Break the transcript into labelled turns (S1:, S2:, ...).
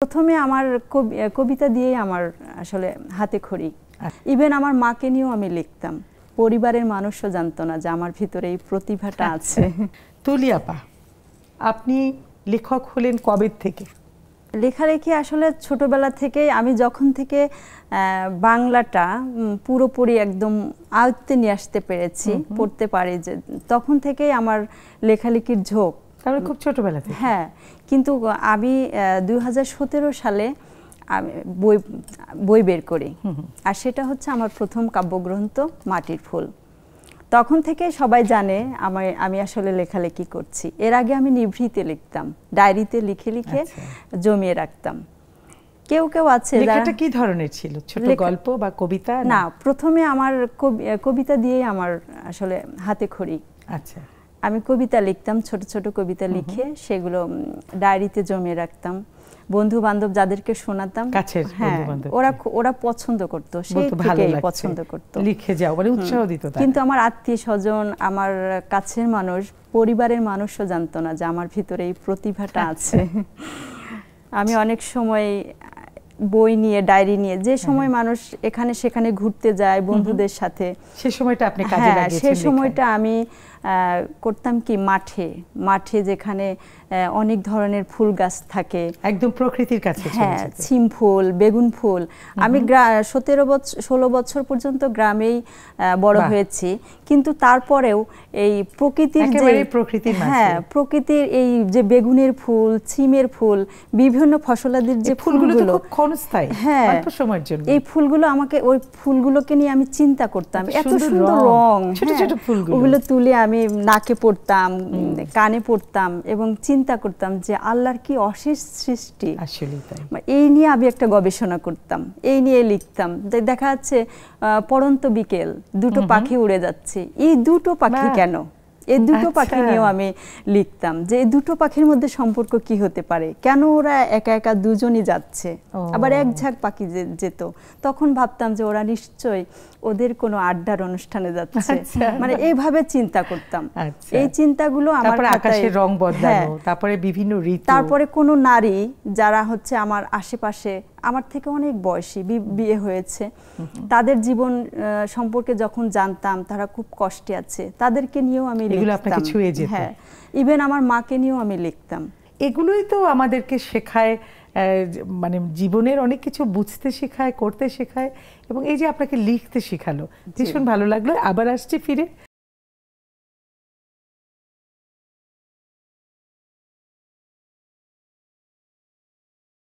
S1: প্রথমে আমার কবিতা দিয়েই আমার আসলে হাতে খড়ি। ইভেন আমার মাকে নিয়েও আমি লিখতাম। পরিবারের মানুষও জানতো না যে আমার ভিতরে এই প্রতিভাটা আছে।
S2: তুলি আপা, আপনি লেখক হলেন কবে থেকে?
S1: লেখালেখি আসলে ছোটবেলা থেকেই, আমি যখন থেকে বাংলাটা পুরোপুরি একদম আয়ত্তে নিয়ে আসতে পেরেছি, পড়তে পারি, যে তখন থেকেই আমার লেখালেখির ঝোঁক।
S2: তাহলে খুব ছোটবেলা থেকে?
S1: হ্যাঁ, কিন্তু আমি 2017 সালে বই বের করি, আর সেটা হচ্ছে আমার প্রথম কাব্যগ্রন্থ মাটির ফুল। তখন থেকে সবাই জানে আমি আসলে লেখালেখি করছি। এর আগে আমি নিভৃতে লিখতাম, ডায়েরিতে লিখে লিখে জমিয়ে রাখতাম। কেউ কেউ আছে।
S2: লেখাটা কি ধরনের ছিল? ছোট গল্প বা কবিতা?
S1: না, প্রথমে আমার কবিতা দিয়েই আমার আসলে হাতে খড়ি।
S2: আচ্ছা,
S1: আমি কবিতা লিখতাম, ছোট ছোট কবিতা লিখে সেগুলো ডায়েরিতে জমিয়ে রাখতাম। বন্ধু বান্ধব যাদেরকে শোনাতাম, হ্যাঁ, ওরা পছন্দ করতো, সেই থেকেই পছন্দ করতো,
S2: লিখে যাও বলে উৎসাহ দিত।
S1: কিন্তু আমার আত্মীয় স্বজন, আমার কাছের মানুষ, পরিবারের মানুষও জানতো না যে আমার ভিতরে এই প্রতিভাটা আছে। আমি অনেক সময় বই নিয়ে, ডায়েরি নিয়ে, যে সময় মানুষ এখানে সেখানে ঘুরতে যায় বন্ধুদের সাথে,
S2: সেই সময়টা আপনি কাজে লাগিয়েছেন।
S1: সেই সময়টা আমি করতাম কি, মাঠে যেখানে অনেক ধরনের ফুল গাছ থাকে,
S2: একদম প্রকৃতির কাছে,
S1: হ্যাঁ, ছিম ফুল, বেগুন ফুল। আমি 16 বছর পর্যন্ত গ্রামেই বড় হয়েছি, কিন্তু তারপরেও এই প্রকৃতির প্রকৃতির এই যে বেগুনের ফুল, ছিমের ফুল, বিভিন্ন ফসলাদির যে ফুলগুলো
S2: খুব ক্ষণস্থায়ী,
S1: হ্যাঁ,
S2: অল্প সময়ের জন্য,
S1: এই ফুলগুলো আমাকে, ওই ফুলগুলোকে নিয়ে আমি চিন্তা করতাম, এত সুন্দর রং,
S2: ছোট ছোট ফুলগুলো,
S1: ওগুলো তুলে আমি নাকে পড়তাম, কানে পড়তাম এবং চিন্তা করতাম যে আল্লাহর কি অশেষ সৃষ্টি।
S2: আসলে তাই।
S1: এই নিয়ে আমি একটা গবেষণা করতাম, এই নিয়ে লিখতাম। দেখা যাচ্ছে পড়ন্ত বিকেল, দুটো পাখি উড়ে যাচ্ছে, এই দুটো পাখি কেন, এই দুটো পাখি নিয়েও আমি লিখতাম যে এই দুটো পাখির মধ্যে সম্পর্ক কি হতে পারে, কেন ওরা একা একা দুজনই যাচ্ছে, আবার এক ঝাঁক পাখি যেত। তখন ভাবতাম যে ওরা নিশ্চয়ই ওদের কোনো আড্ডার অনুষ্ঠানে যাচ্ছে, মানে এইভাবে চিন্তা করতাম। এই চিন্তাগুলো আমার
S2: আকাশের রং বদলানো, তারপরে বিভিন্ন ঋতু,
S1: তারপরে কোনো নারী যারা হচ্ছে আমার আশেপাশে, আমার থেকে অনেক বয়সী, বিয়ে হয়েছে, তাদের জীবন সম্পর্কে যখন জানতাম তারা খুব কষ্টে আছে, তাদেরকে নিয়েও আমি লিখতাম। হ্যাঁ, ইভেন আমার মাকে নিয়েও আমি লিখতাম।
S2: এগুলোই তো আমাদেরকে শেখায়, মানে জীবনের অনেক কিছু বুঝতে শেখায়, করতে শেখায়, এবং এই যে আপনাকে লিখতে শেখালো, ভীষণ ভালো লাগলো। আবার আসছি ফিরে।